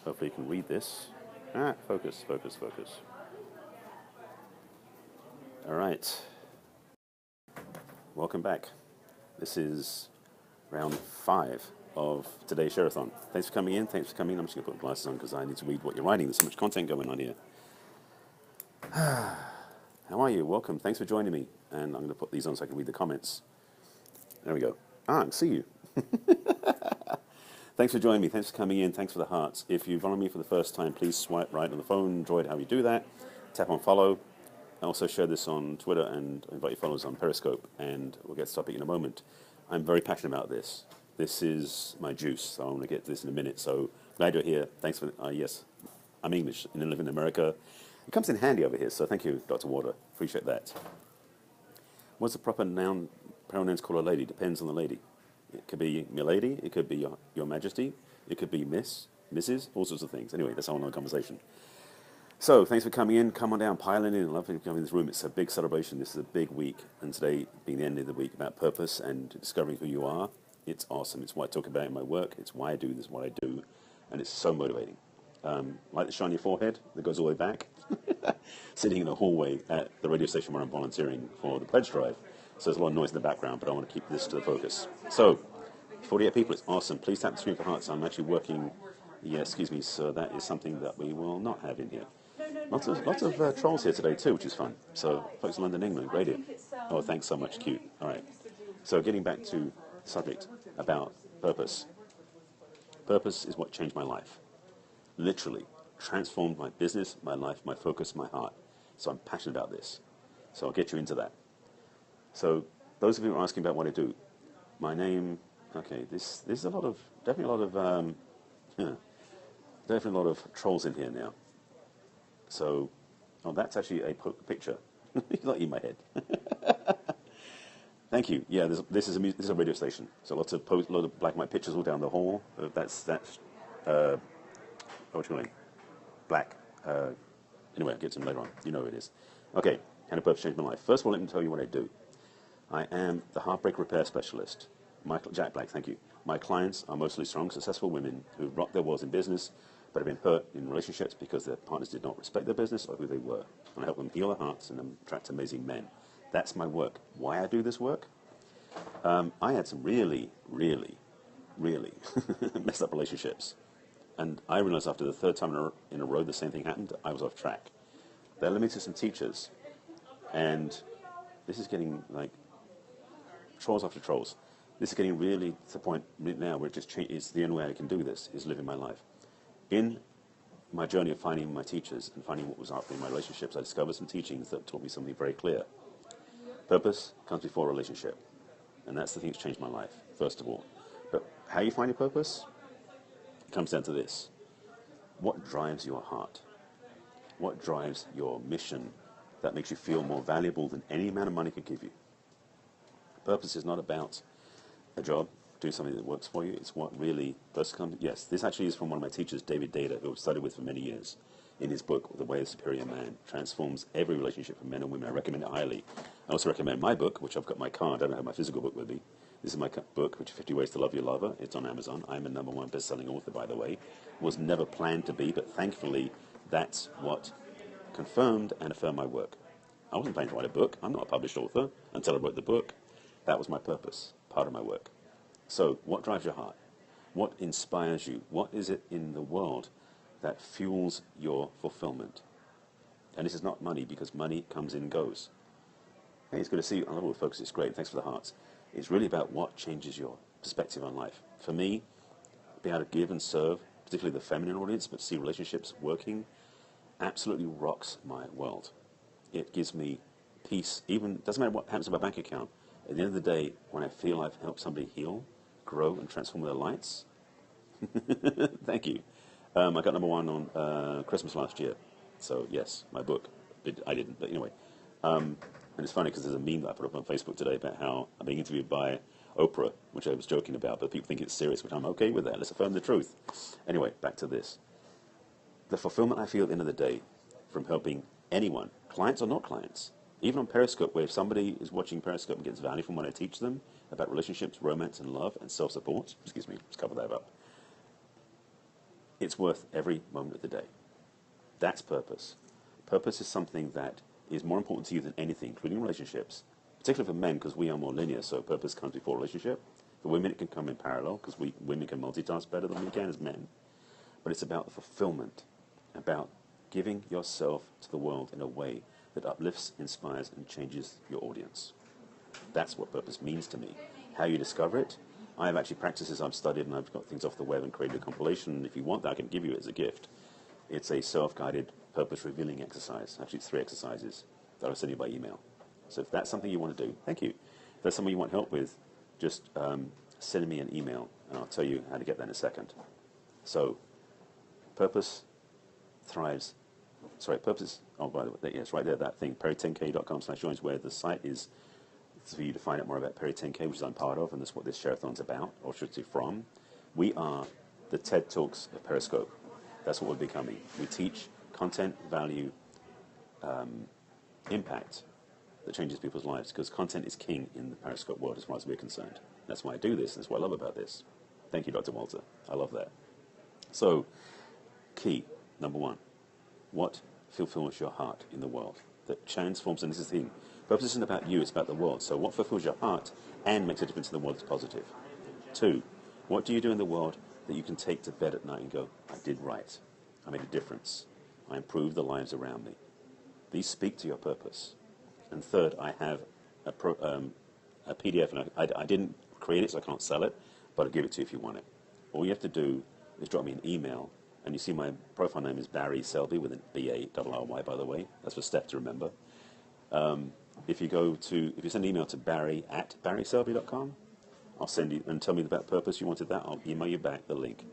Hopefully you can read this. Ah, focus, focus, focus. All right. Welcome back. This is round 5 of today's Share-a-thon. Thanks for coming in. Thanks for coming in. I'm just going to put glasses on because I need to read what you're writing. There's so much content going on here. How are you? Welcome. Thanks for joining me. And I'm going to put these on so I can read the comments. There we go. Ah, I can see you. Thanks for joining me. Thanks for coming in. Thanks for the hearts. If you follow me for the first time, please swipe right on the phone. Enjoyed how you do that. Tap on follow. I also share this on Twitter and invite your followers on Periscope. And we'll get to the topic in a moment. I'm very passionate about this. This is my juice. So I'm going to get to this in a minute. So glad you're here. Thanks for, yes, I'm English and I live in America. It comes in handy over here. So thank you, Dr. Water. Appreciate that. What's the proper noun? Pronouns call a lady. Depends on the lady. It could be milady, it could be your majesty, it could be miss, Mrs., all sorts of things. Anyway, that's a whole other conversation. So, thanks for coming in. Come on down, piling in. I love coming in this room. It's a big celebration. This is a big week. And today, being the end of the week about purpose and discovering who you are, it's awesome. It's what I talk about in my work. It's why I do this, what I do. And it's so motivating. Like the shiny forehead that goes all the way back. Sitting in a hallway at the radio station where I'm volunteering for the pledge drive. So there's a lot of noise in the background, but I want to keep this to the focus. So, 48 people, it's awesome. Please tap the screen for hearts. I'm actually working, so that is something that we will not have in here. Lots of trolls here today too, which is fun. So, folks in London, England, great here. Oh, thanks so much, cute. All right. So, getting back to the subject about purpose. Purpose is what changed my life. Literally, transformed my business, my life, my focus, my heart. So, I'm passionate about this. So, I'll get you into that. So, those of you who are asking about what I do, my name, okay, there's definitely a lot of trolls in here now. So, oh, that's actually a picture. It's not in my head. Thank you. Yeah, this is a radio station. So lots of lot of black and white pictures all down the hall. That's what you call it? Black. Anyway, I'll get to them later on. You know who it is. Okay, how did purpose change my life? First of all, let me tell you what I do. I am the heartbreak repair specialist. Jack Black, thank you. My clients are mostly strong, successful women who rock their worlds in business, but have been hurt in relationships because their partners did not respect their business or who they were. And I help them heal their hearts and attract amazing men. That's my work. Why I do this work? I had some really, really, really messed up relationships. And I realized after the third time in a row the same thing happened, I was off track. That led me to some teachers. And this is getting like trolls after trolls. This is getting really to the point now where it's the only way I can do this is living my life. In my journey of finding my teachers and finding what was up in my relationships, I discovered some teachings that taught me something very clear. Purpose comes before relationship. And that's the thing that's changed my life, first of all. But how you find your purpose comes down to this. What drives your heart? What drives your mission that makes you feel more valuable than any amount of money could give you? Purpose is not about a job, doing something that works for you. It's what really first comes. Yes, this actually is from one of my teachers, David Data, who I've studied with for many years. In his book, The Way of Superior Man, transforms every relationship for men and women. I recommend it highly. I also recommend my book, which I've got my card. I don't have my physical book with me. This is my book, which is 50 Ways to Love Your Lover. It's on Amazon. I'm a #1 best-selling author, by the way. Was never planned to be, but thankfully, that's what confirmed and affirmed my work. I wasn't planning to write a book. I'm not a published author until I wrote the book. That was my purpose, part of my work. So, what drives your heart? What inspires you? What is it in the world that fuels your fulfillment? And this is not money, because money comes and goes. Hey, it's good to see you. I love all the folks. It's great. Thanks for the hearts. It's really about what changes your perspective on life. For me, being able to give and serve, particularly the feminine audience, but see relationships working, absolutely rocks my world. It gives me peace. Even doesn't matter what happens to my bank account. At the end of the day, when I feel I've helped somebody heal, grow, and transform their lights, thank you. I got #1 on Christmas last year. So, yes, my book. I didn't, but anyway. And it's funny because there's a meme that I put up on Facebook today about how I'm being interviewed by Oprah, which I was joking about, but people think it's serious, which I'm okay with that. Let's affirm the truth. Anyway, back to this. The fulfillment I feel at the end of the day from helping anyone, clients or not clients, even on Periscope, where if somebody is watching Periscope and gets value from what I teach them about relationships, romance, and love, and self-support, excuse me, let's cover that up. it's worth every moment of the day. That's purpose. Purpose is something that is more important to you than anything, including relationships, particularly for men, because we are more linear, so purpose comes before relationship. For women, it can come in parallel, because women can multitask better than we can as men. But it's about fulfillment, about giving yourself to the world in a way that uplifts, inspires, and changes your audience. That's what purpose means to me. How you discover it, I have actually practices I've studied, and I've got things off the web and created a compilation. And if you want that, I can give you it as a gift. It's a self-guided, purpose-revealing exercise. Actually, it's 3 exercises that I'll send you by email. So if that's something you want to do, thank you. If that's something you want help with, just send me an email, and I'll tell you how to get that in a second. So, purpose thrives. Sorry, purpose. Oh, by the way, yes, right there, that thing, perry10k.com/joins, where the site is for you to find out more about Perry 10K, which I'm part of, and that's what this share-a-thon's about, or should say from. We are the TED Talks of Periscope. That's what we're becoming. We teach content, value, impact that changes people's lives, because content is king in the Periscope world as far as we're concerned. That's why I do this. That's what I love about this. Thank you, Dr. Walter. I love that. So, key, number 1, what fulfills your heart in the world that transforms, and this is the thing, purpose isn't about you, it's about the world. So what fulfills your heart and makes a difference in the world is positive. 2, what do you do in the world that you can take to bed at night and go, I did right, I made a difference, I improved the lives around me. These speak to your purpose. And 3rd, I have a PDF, and I didn't create it, so I can't sell it, but I'll give it to you if you want it. All you have to do is drop me an email, and you see my profile name is Barry Selby, with an B-A-R-R-Y, by the way. That's for Steph to remember. If you send an email to barry@barryselby.com, I'll send you, and tell me about purpose you wanted that, I'll email you back the link.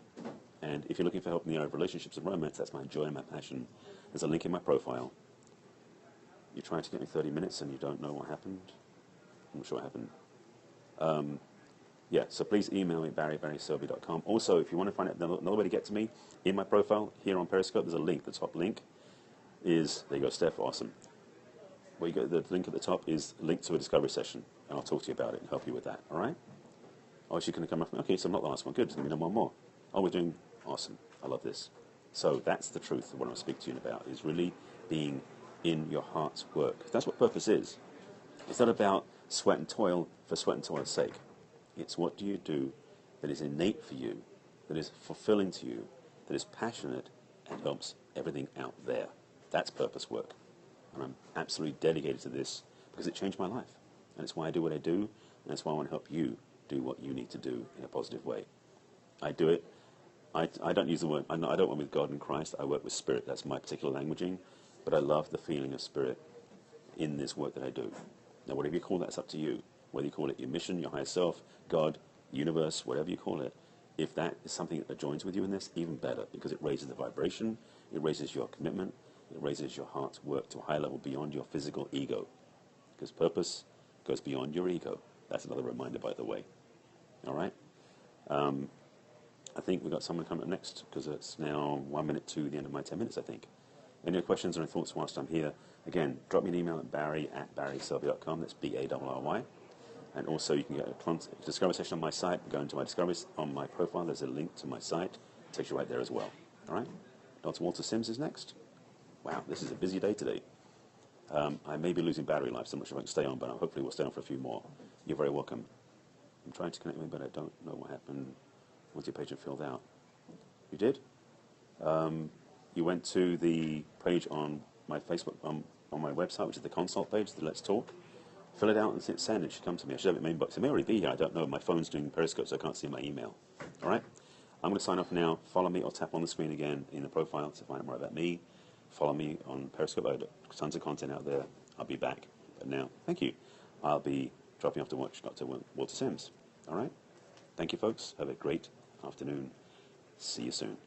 And if you're looking for help in the area of relationships and romance, that's my joy and my passion. There's a link in my profile. You're trying to get me 30 minutes and you don't know what happened? I'm not sure what happened. Yeah, so please email me, barry@barryselby.com. Also, if you want to find out another way to get to me, in my profile here on Periscope, there's a link. The top link is, there you go, Steph, awesome. Where you go, the link at the top is a link to a discovery session, and I'll talk to you about it and help you with that, all right? Oh, she's going to come up. Okay, so I'm not the last one. Good, there's going to be no one more. Oh, we're doing awesome. I love this. So that's the truth of what I'm speaking to you about, is really being in your heart's work. That's what purpose is. It's not about sweat and toil for sweat and toil's sake. It's what do you do that is innate for you, that is fulfilling to you, that is passionate and helps everything out there. That's purpose work. And I'm absolutely dedicated to this because it changed my life. And it's why I do what I do, and that's why I want to help you do what you need to do in a positive way. I do it. I don't use the word, I don't work with God and Christ, I work with spirit. That's my particular languaging. But I love the feeling of spirit in this work that I do. Now, whatever you call that, it's up to you. Whether you call it your mission, your higher self, God, universe, whatever you call it, if that is something that joins with you in this, even better, because it raises the vibration, it raises your commitment, it raises your heart's work to a high level beyond your physical ego. Because purpose goes beyond your ego. That's another reminder, by the way. All right? I think we've got someone coming up next, because it's now 1 minute to the end of my 10 minutes, I think. Any questions or any thoughts whilst I'm here? Again, drop me an email at barry@barryselby.com. That's B-A-R-R-Y. And also, you can get a discovery session on my site. Go into my discoveries on my profile. There's a link to my site. It takes you right there as well. All right? Dr. Walter Sims is next. Wow, this is a busy day today. I may be losing battery life, so I'm not sure if I can stay on, but hopefully we'll stay on for a few more. You're very welcome. I'm trying to connect with me, but I don't know what happened once your page had filled out. You did? You went to the page on my Facebook, on my website, which is the consult page, the Let's Talk. Fill it out and hit send. It should come to me. I should have it in my inbox. It may already be here. I don't know. My phone's doing Periscope, so I can't see my email. All right? I'm going to sign off now. Follow me or tap on the screen again in the profile to find out more about me. Follow me on Periscope. I've got tons of content out there. I'll be back. But now, thank you. I'll be dropping off to watch Dr. Walter Sims. All right? Thank you, folks. Have a great afternoon. See you soon.